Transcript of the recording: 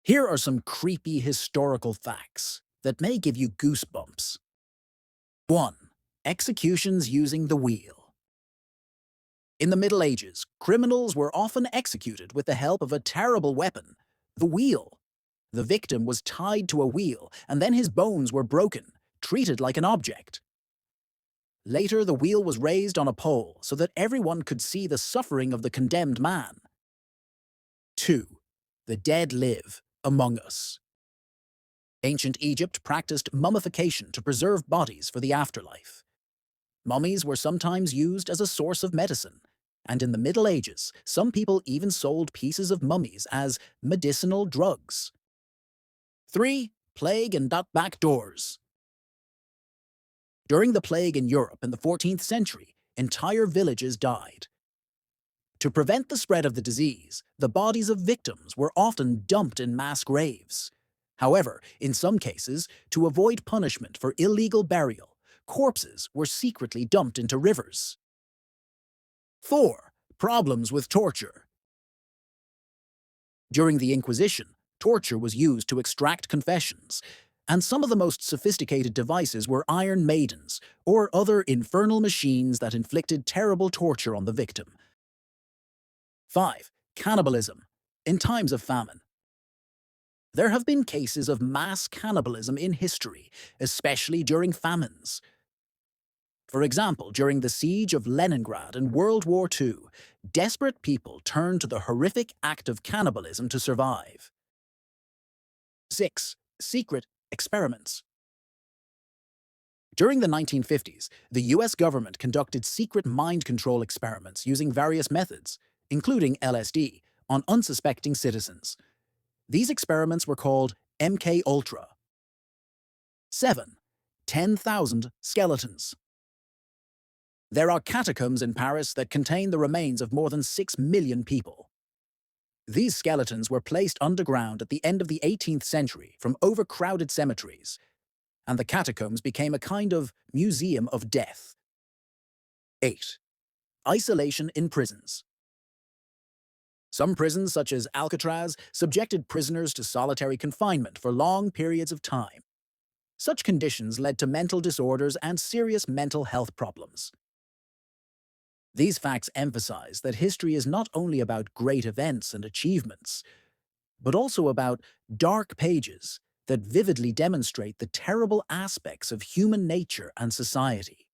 Here are some creepy historical facts that may give you goosebumps. 1. Executions using the wheel. In the Middle Ages, criminals were often executed with the help of a terrible weapon, the wheel. The victim was tied to a wheel, and then his bones were broken, treated like an object. Later, the wheel was raised on a pole so that everyone could see the suffering of the condemned man. 2. The dead live among us. Ancient Egypt practiced mummification to preserve bodies for the afterlife. Mummies were sometimes used as a source of medicine, and in the Middle Ages, some people even sold pieces of mummies as medicinal drugs. 3. Plague and back doors. During the plague in Europe in the 14th century, entire villages died. To prevent the spread of the disease, the bodies of victims were often dumped in mass graves. However, in some cases, to avoid punishment for illegal burial, corpses were secretly dumped into rivers. 4. Problems with torture. During the Inquisition, torture was used to extract confessions, and some of the most sophisticated devices were iron maidens or other infernal machines that inflicted terrible torture on the victim. 5. Cannibalism. In times of famine. There have been cases of mass cannibalism in history, especially during famines. For example, during the siege of Leningrad in World War II, desperate people turned to the horrific act of cannibalism to survive. 6. Secret experiments. During the 1950s, the US government conducted secret mind control experiments using various methods, including LSD, on unsuspecting citizens. These experiments were called MK Ultra. 7. 10,000 skeletons. There are catacombs in Paris that contain the remains of more than 6 million people. These skeletons were placed underground at the end of the 18th century from overcrowded cemeteries, and the catacombs became a kind of museum of death. 8. Isolation in prisons. Some prisons, such as Alcatraz, subjected prisoners to solitary confinement for long periods of time. Such conditions led to mental disorders and serious mental health problems. These facts emphasize that history is not only about great events and achievements, but also about dark pages that vividly demonstrate the terrible aspects of human nature and society.